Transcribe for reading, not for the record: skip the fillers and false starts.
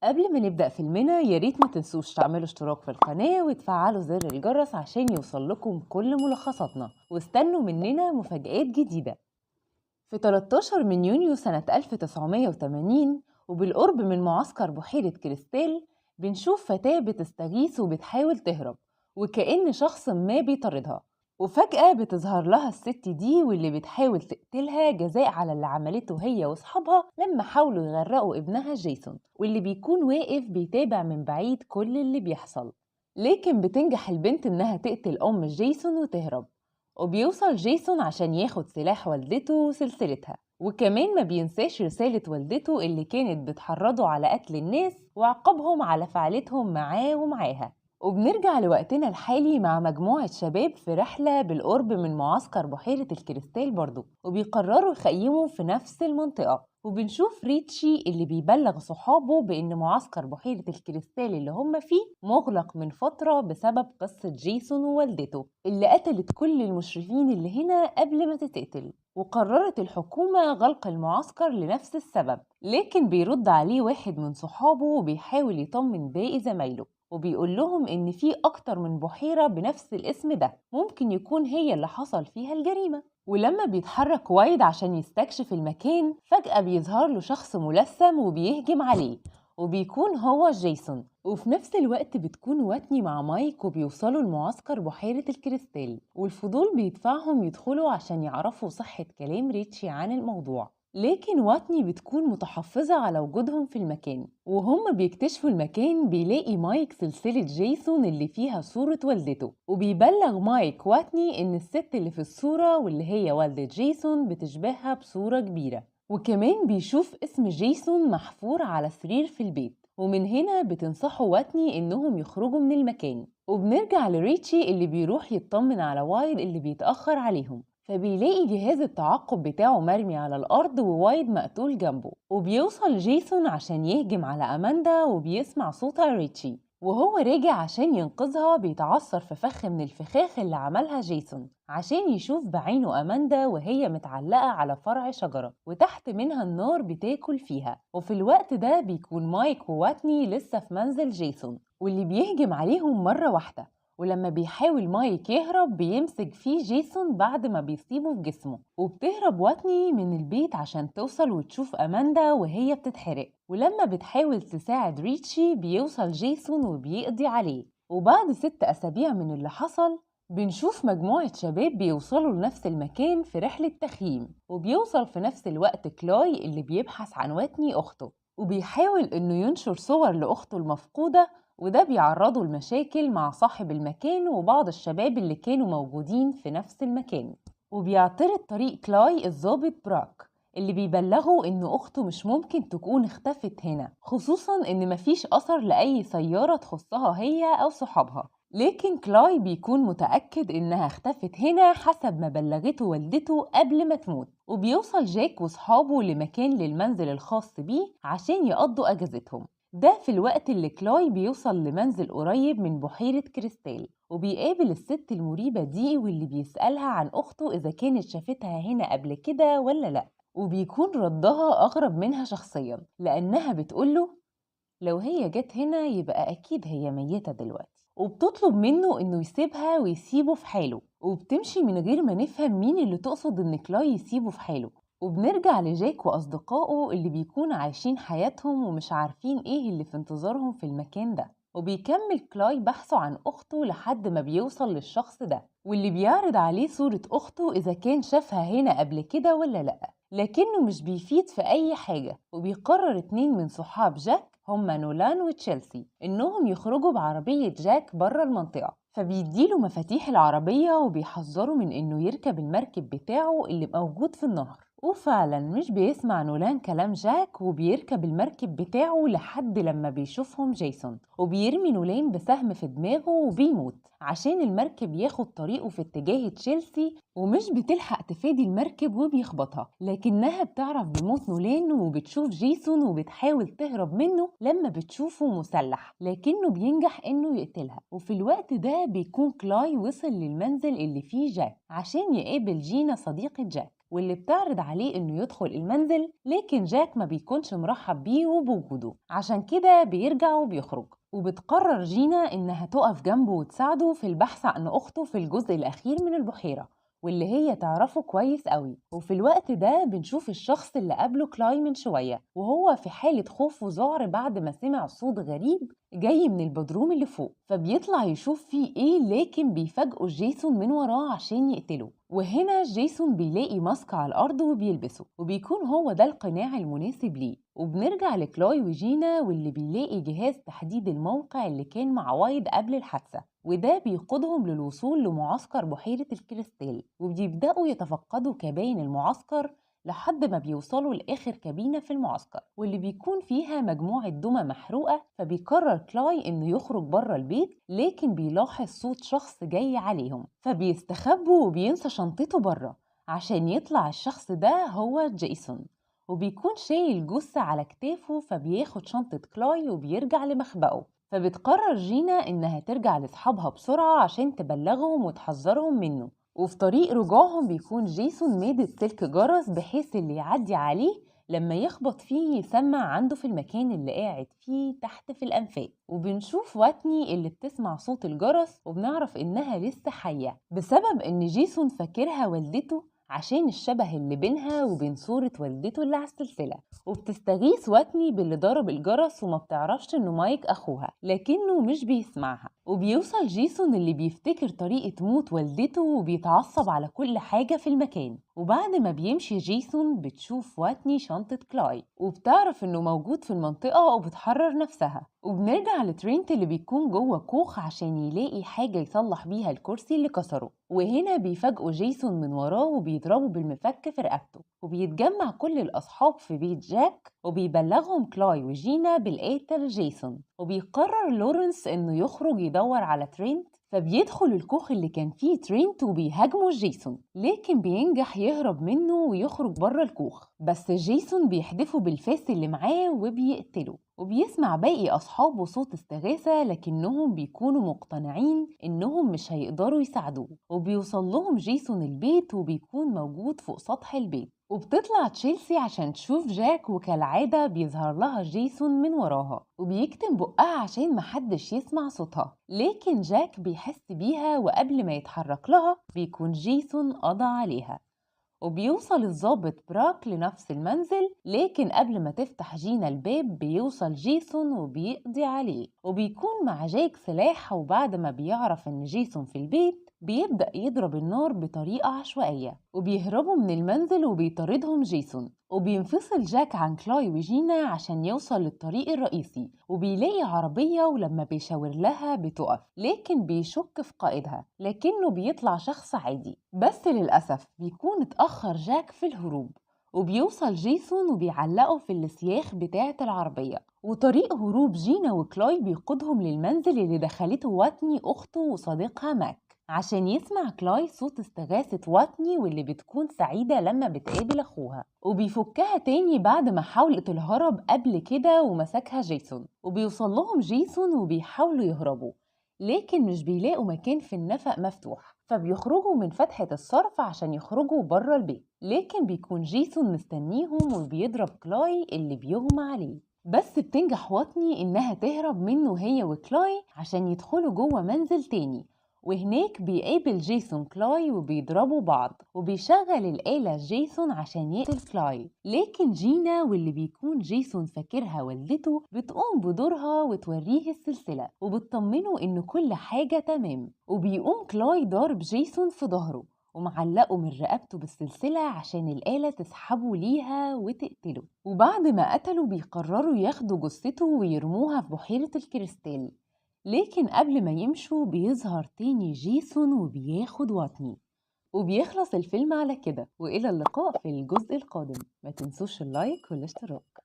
قبل ما نبدأ فيلمنا يا ريت ما تنسوش تعملوا اشتراك في القناة وتفعلوا زر الجرس عشان يوصل لكم كل ملخصاتنا، واستنوا مننا مفاجآت جديدة. في 13 من يونيو سنة 1980 وبالقرب من معسكر بحيرة كريستال بنشوف فتاة بتستغيث وبتحاول تهرب، وكأن شخص ما بيطاردها، وفجأة بتظهر لها الست دي واللي بتحاول تقتلها جزاء على اللي عملته هي واصحابها لما حاولوا يغرقوا ابنها جيسون، واللي بيكون واقف بيتابع من بعيد كل اللي بيحصل. لكن بتنجح البنت إنها تقتل أم جيسون وتهرب، وبيوصل جيسون عشان ياخد سلاح والدته وسلسلتها، وكمان ما بينساش رسالة والدته اللي كانت بتحرضه على قتل الناس وعقابهم على فعلتهم معاه ومعاها. وبنرجع لوقتنا الحالي مع مجموعة شباب في رحلة بالقرب من معسكر بحيرة الكريستال برضو، وبيقرروا يخيموا في نفس المنطقة. وبنشوف ريتشي اللي بيبلغ صحابه بأن معسكر بحيرة الكريستال اللي هم فيه مغلق من فترة بسبب قصة جيسون ووالدته اللي قتلت كل المشرفين اللي هنا قبل ما تتقتل. وقررت الحكومة غلق المعسكر لنفس السبب، لكن بيرد عليه واحد من صحابه وبيحاول يطمن باقي زمايله، وبيقول لهم إن في أكتر من بحيرة بنفس الاسم ده ممكن يكون هي اللي حصل فيها الجريمة. ولما بيتحرك وايد عشان يستكشف المكان فجأة بيظهر له شخص ملثم وبيهجم عليه، وبيكون هو جيسون. وفي نفس الوقت بتكون واتني مع مايك وبيوصلوا لمعسكر بحيرة الكريستال، والفضول بيدفعهم يدخلوا عشان يعرفوا صحة كلام ريتشي عن الموضوع. لكن واتني بتكون متحفظة على وجودهم في المكان، وهم بيكتشفوا المكان بيلاقي مايك سلسلة جيسون اللي فيها صورة والدته، وبيبلغ مايك واتني إن الست اللي في الصورة واللي هي والدة جيسون بتشبهها بصورة كبيرة. وكمان بيشوف اسم جيسون محفور على سرير في البيت، ومن هنا بتنصحوا واتني إنهم يخرجوا من المكان. وبنرجع لريتشي اللي بيروح يطمن على وايد اللي بيتأخر عليهم، فبيلاقي جهاز التعقب بتاعه مرمي على الأرض ووايد مقتول جنبه. وبيوصل جيسون عشان يهجم على أماندا وبيسمع صوتها ريتشي، وهو راجع عشان ينقذها بيتعثر في فخ من الفخاخ اللي عملها جيسون عشان يشوف بعينه أماندا وهي متعلقة على فرع شجرة وتحت منها النار بتاكل فيها. وفي الوقت ده بيكون مايك وواتني لسه في منزل جيسون واللي بيهجم عليهم مرة واحدة، ولما بيحاول مايك يهرب بيمسك فيه جيسون بعد ما بيصيبه في جسمه. وبتهرب واتني من البيت عشان توصل وتشوف أماندا وهي بتتحرق، ولما بتحاول تساعد ريتشي بيوصل جيسون وبيقضي عليه. وبعد 6 أسابيع من اللي حصل بنشوف مجموعة شباب بيوصلوا لنفس المكان في رحلة تخييم، وبيوصل في نفس الوقت كلاي اللي بيبحث عن واتني أخته، وبيحاول إنه ينشر صور لأخته المفقودة، وده بيعرضه لمشاكل مع صاحب المكان وبعض الشباب اللي كانوا موجودين في نفس المكان. وبيعترض طريق كلاي الضابط براك اللي بيبلغه إن أخته مش ممكن تكون اختفت هنا، خصوصا إن مفيش أثر لأي سيارة تخصها هي أو صحابها. لكن كلاي بيكون متأكد إنها اختفت هنا حسب ما بلغته والدته قبل ما تموت. وبيوصل جاك وصحابه لمكان للمنزل الخاص بيه عشان يقضوا أجازتهم، ده في الوقت اللي كلاي بيوصل لمنزل قريب من بحيرة كريستال، وبيقابل الست المريبة دي واللي بيسألها عن أخته إذا كانت شافتها هنا قبل كده ولا لأ. وبيكون ردها أغرب منها شخصيا لأنها بتقوله لو هي جت هنا يبقى أكيد هي ميتة دلوقتي، وبتطلب منه إنه يسيبها ويسيبه في حاله، وبتمشي من غير ما نفهم مين اللي تقصد إن كلاي يسيبه في حاله. وبنرجع لجاك وأصدقائه اللي بيكون عايشين حياتهم ومش عارفين إيه اللي في انتظارهم في المكان ده. وبيكمل كلاي بحثه عن أخته لحد ما بيوصل للشخص ده واللي بيعرض عليه صورة أخته إذا كان شافها هنا قبل كده ولا لأ، لكنه مش بيفيد في أي حاجة. وبيقرر 2 من صحاب جاك هما نولان وتشيلسي إنهم يخرجوا بعربية جاك بره المنطقة، فبيديله مفاتيح العربية وبيحذره من إنه يركب المركب بتاعه اللي موجود في النهر. وفعلا مش بيسمع نولان كلام جاك وبيركب المركب بتاعه لحد لما بيشوفهم جيسون، وبيرمي نولان بسهم في دماغه وبيموت عشان المركب ياخد طريقه في اتجاه تشيلسي، ومش بتلحق تفادي المركب وبيخبطها، لكنها بتعرف بموت نولان وبتشوف جيسون وبتحاول تهرب منه لما بتشوفه مسلح، لكنه بينجح انه يقتلها. وفي الوقت ده بيكون كلاي وصل للمنزل اللي فيه جاك عشان يقابل جينا صديقة جاك، واللي بتعرض عليه إنه يدخل المنزل، لكن جاك ما بيكونش مرحب بيه وبوجوده، عشان كده بيرجع وبيخرج. وبتقرر جينا إنها تقف جنبه وتساعده في البحث عن أخته في الجزء الأخير من البحيرة، واللي هي تعرفه كويس قوي. وفي الوقت ده بنشوف الشخص اللي قابله كلاي من شوية وهو في حالة خوف وذعر بعد ما سمع صوت غريب جاي من البدروم اللي فوق، فبيطلع يشوف فيه ايه، لكن بيفاجئه جيسون من وراه عشان يقتله. وهنا جيسون بيلاقي ماسك على الأرض وبيلبسه، وبيكون هو ده القناع المناسب ليه. وبنرجع لكلاي وجينا واللي بيلاقي جهاز تحديد الموقع اللي كان مع وايد قبل الحادثة، وده بيقودهم للوصول لمعسكر بحيرة الكريستال. وبيبدأوا يتفقدوا كباين المعسكر لحد ما بيوصلوا لآخر كابينة في المعسكر، واللي بيكون فيها مجموعة دمى محروقة. فبيقرر كلاي إنه يخرج بره البيت، لكن بيلاحظ صوت شخص جاي عليهم، فبيستخبوا وبينسى شنطته بره عشان يطلع الشخص ده هو جيسون، وبيكون شايل جثة على كتافه. فبياخد شنطة كلاي وبيرجع لمخبأه. فبتقرر جينا إنها ترجع لأصحابها بسرعة عشان تبلغهم وتحذرهم منه. وفي طريق رجوعهم بيكون جيسون مادد سلك جرس بحيث اللي يعدي عليه لما يخبط فيه يسمع عنده في المكان اللي قاعد فيه تحت في الأنفاق. وبنشوف واتني اللي بتسمع صوت الجرس، وبنعرف إنها لسه حية بسبب إن جيسون فاكرها والدته عشان الشبه اللي بينها وبين صورة والدته اللي على السلسلة. وبتستغيث واتني باللي ضرب الجرس، وما بتعرفش إنه مايك أخوها لكنه مش بيسمعها. وبيوصل جيسون اللي بيفتكر طريقة موت والدته وبيتعصب على كل حاجة في المكان. وبعد ما بيمشي جيسون بتشوف واتني شنطة كلاي وبتعرف إنه موجود في المنطقة وبتحرر نفسها. وبنرجع لترينت اللي بيكون جوه كوخ عشان يلاقي حاجة يصلح بيها الكرسي اللي كسره. وهنا بيفاجئوا جيسون من وراه وبيضربوا بالمفك في رقبته. وبيتجمع كل الأصحاب في بيت جاك وبيبلغهم كلاي وجينا بالقاتل جيسون. وبيقرر لورنس إنه يخرج يدور على ترينت، فبيدخل الكوخ اللي كان فيه ترينت وبيهاجمه جيسون، لكن بينجح يهرب منه ويخرج بره الكوخ. بس جيسون بيحدفه بالفاس اللي معاه وبيقتله. وبيسمع باقي أصحابه صوت استغاثة، لكنهم بيكونوا مقتنعين إنهم مش هيقدروا يساعدوه. وبيوصل لهم جيسون البيت وبيكون موجود فوق سطح البيت. وبتطلع تشيلسي عشان تشوف جاك، وكالعادة بيظهر لها جيسون من وراها وبيكتم بقها عشان محدش يسمع صوتها، لكن جاك بيحس بيها وقبل ما يتحرك لها بيكون جيسون قضى عليها. وبيوصل الضابط براك لنفس المنزل، لكن قبل ما تفتح جينا الباب بيوصل جيسون وبيقضي عليه. وبيكون مع جاك سلاح، وبعد ما بيعرف ان جيسون في البيت بيبدأ يضرب النار بطريقة عشوائية. وبيهربوا من المنزل وبيطاردهم جيسون. وبينفصل جاك عن كلاي وجينا عشان يوصل للطريق الرئيسي، وبيلاقي عربية ولما بيشاور لها بتقف، لكن بيشك في قائدها لكنه بيطلع شخص عادي. بس للأسف بيكون اتأخر جاك في الهروب. وبيوصل جيسون وبيعلقه في السياخ بتاعة العربية. وطريق هروب جينا وكلاي بيقودهم للمنزل اللي دخلته واتني أخته وصديقها ماك، عشان يسمع كلاي صوت استغاثة واتني واللي بتكون سعيدة لما بتقابل أخوها. وبيفكها تاني بعد ما حاولت الهرب قبل كده ومسكها جيسون. وبيوصل لهم جيسون وبيحاولوا يهربوا، لكن مش بيلاقوا مكان في النفق مفتوح، فبيخرجوا من فتحة الصرف عشان يخرجوا بره البيت. لكن بيكون جيسون مستنيهم وبيضرب كلاي اللي بيغمى عليه. بس بتنجح واتني إنها تهرب منه هي وكلاي عشان يدخلوا جوه منزل تاني. وهناك بيقابل جيسون كلاي وبيضربوا بعض، وبيشغل الآلة جيسون عشان يقتل كلاي. لكن جينا واللي بيكون جيسون فاكرها والدته بتقوم بدورها وتوريه السلسلة وبتطمنه إن كل حاجة تمام. وبيقوم كلاي ضارب جيسون في ظهره ومعلقه من رقبته بالسلسلة عشان الآلة تسحبه ليها وتقتله. وبعد ما قتلوا بيقرروا ياخدوا جثته ويرموها في بحيرة الكريستال، لكن قبل ما يمشوا بيظهر تاني جيسون وبياخد واتني. وبيخلص الفيلم على كده، وإلى اللقاء في الجزء القادم. ما تنسوش اللايك والاشتراك.